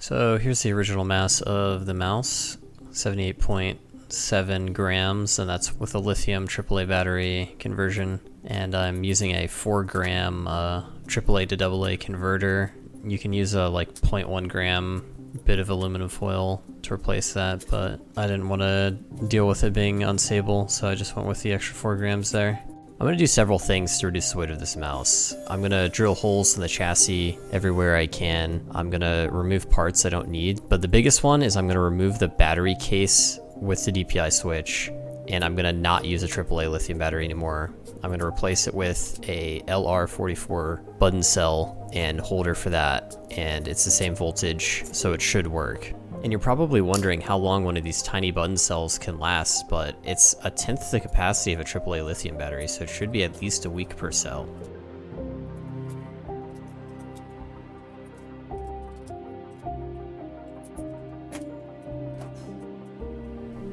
So here's the original mass of the mouse, 78.7 grams, and that's with a lithium AAA battery conversion. And I'm using a 4 gram AAA to AA converter. You can use a like 0.1 gram bit of aluminum foil to replace that, but I didn't want to deal with it being unstable, so I just went with the extra 4 grams there. I'm going to do several things to reduce the weight of this mouse. I'm going to drill holes in the chassis everywhere I can. I'm going to remove parts I don't need, but the biggest one is I'm going to remove the battery case with the DPI switch, and I'm going to not use a AAA lithium battery anymore. I'm going to replace it with a LR44 button cell and holder for that, and it's the same voltage, so it should work. And you're probably wondering how long one of these tiny button cells can last, but it's 1/10 the capacity of a AAA lithium battery, so it should be at least a week per cell.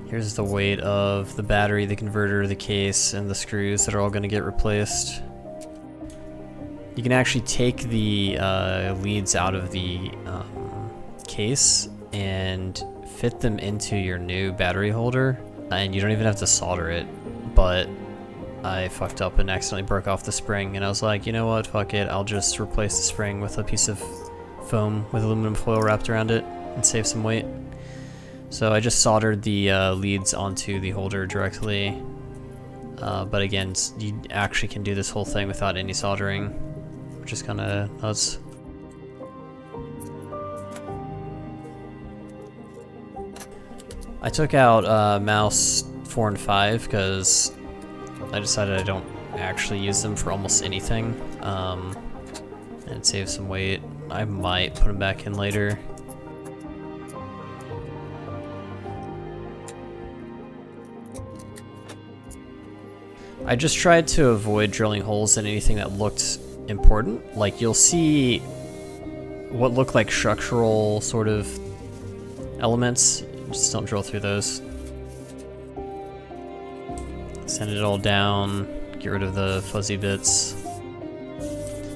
Here's the weight of the battery, the converter, the case, and the screws that are all going to get replaced. You can actually take the leads out of the case and fit them into your new battery holder, and you don't even have to solder it, but I fucked up and accidentally broke off the spring, and I was like, you know what, fuck it, I'll just replace the spring with a piece of foam with aluminum foil wrapped around it and save some weight. So I just soldered the leads onto the holder directly, but again, you actually can do this whole thing without any soldering, which is kind of nuts. I took out mouse 4 and 5 because I decided I don't actually use them for almost anything, and it saves some weight. I might put them back in later. I just tried to avoid drilling holes in anything that looked important. Like, you'll see what look like structural sort of elements. Just don't drill through those. Sand it all down, get rid of the fuzzy bits.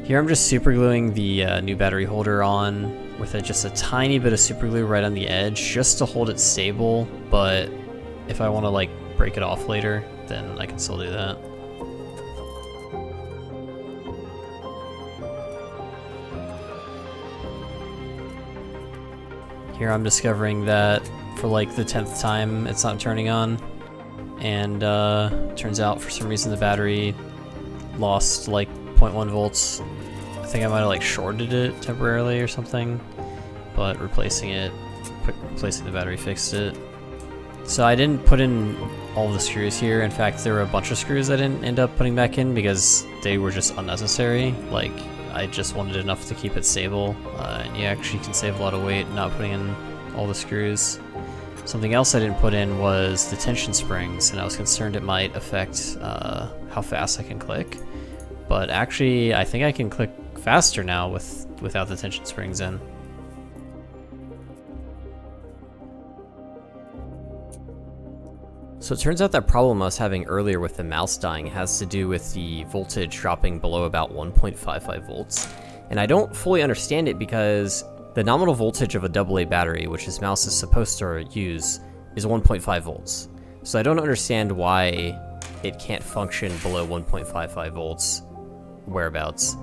Here I'm just super gluing the new battery holder on with just a tiny bit of super glue right on the edge just to hold it stable, but if I want to like break it off later, then I can still do that. Here I'm discovering that for like the 10th time it's not turning on, and turns out for some reason the battery lost like 0.1 volts. I think I might have like shorted it temporarily or something, but replacing the battery fixed it. So I didn't put in all the screws here. In fact, there were a bunch of screws I didn't end up putting back in because they were just unnecessary. Like, I just wanted enough to keep it stable, and you actually can save a lot of weight not putting in all the screws. Something else I didn't put in was the tension springs, and I was concerned it might affect how fast I can click. But actually, I think I can click faster now without the tension springs in. So it turns out that problem I was having earlier with the mouse dying has to do with the voltage dropping below about 1.55 volts. And I don't fully understand it because the nominal voltage of a AA battery, which this mouse is supposed to use, is 1.5 volts. So I don't understand why it can't function below 1.55 volts whereabouts.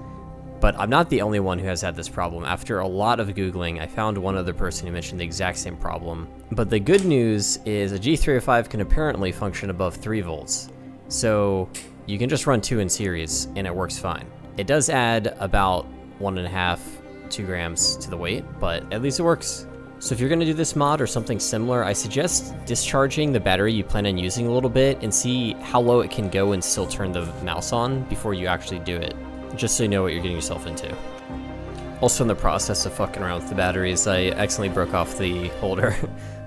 But I'm not the only one who has had this problem. After a lot of Googling, I found one other person who mentioned the exact same problem. But the good news is a G305 can apparently function above 3 volts. So you can just run 2 in series and it works fine. It does add about 1.5, 2 grams to the weight, but at least it works. So if you're gonna do this mod or something similar, I suggest discharging the battery you plan on using a little bit and see how low it can go and still turn the mouse on before you actually do it, just so you know what you're getting yourself into. Also, in the process of fucking around with the batteries, I accidentally broke off the holder.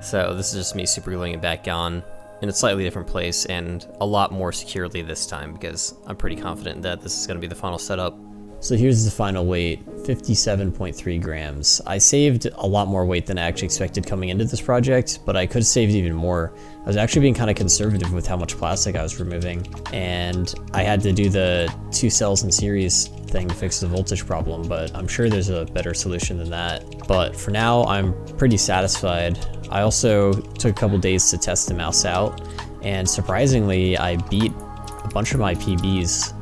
So this is just me super gluing it back on in a slightly different place and a lot more securely this time because I'm pretty confident that this is gonna be the final setup. So here's the final weight, 57.3 grams. I saved a lot more weight than I actually expected coming into this project, but I could have saved even more. I was actually being kind of conservative with how much plastic I was removing, and I had to do the 2 cells in series thing to fix the voltage problem, but I'm sure there's a better solution than that. But for now, I'm pretty satisfied. I also took a couple days to test the mouse out, and surprisingly, I beat a bunch of my PBs.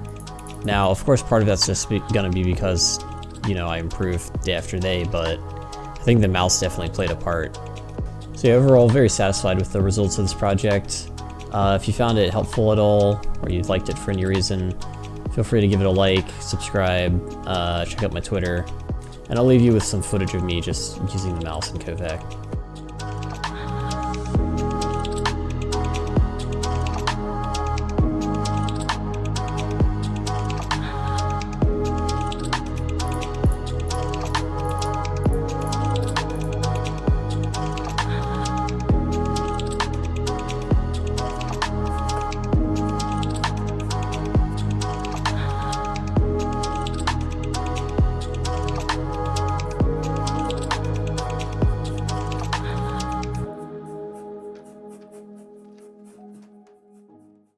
Now, of course, part of that's just gonna be because, you know, I improved day after day, but I think the mouse definitely played a part. So yeah, overall, very satisfied with the results of this project. If you found it helpful at all, or you liked it for any reason, feel free to give it a like, subscribe, check out my Twitter, and I'll leave you with some footage of me just using the mouse in Kovac.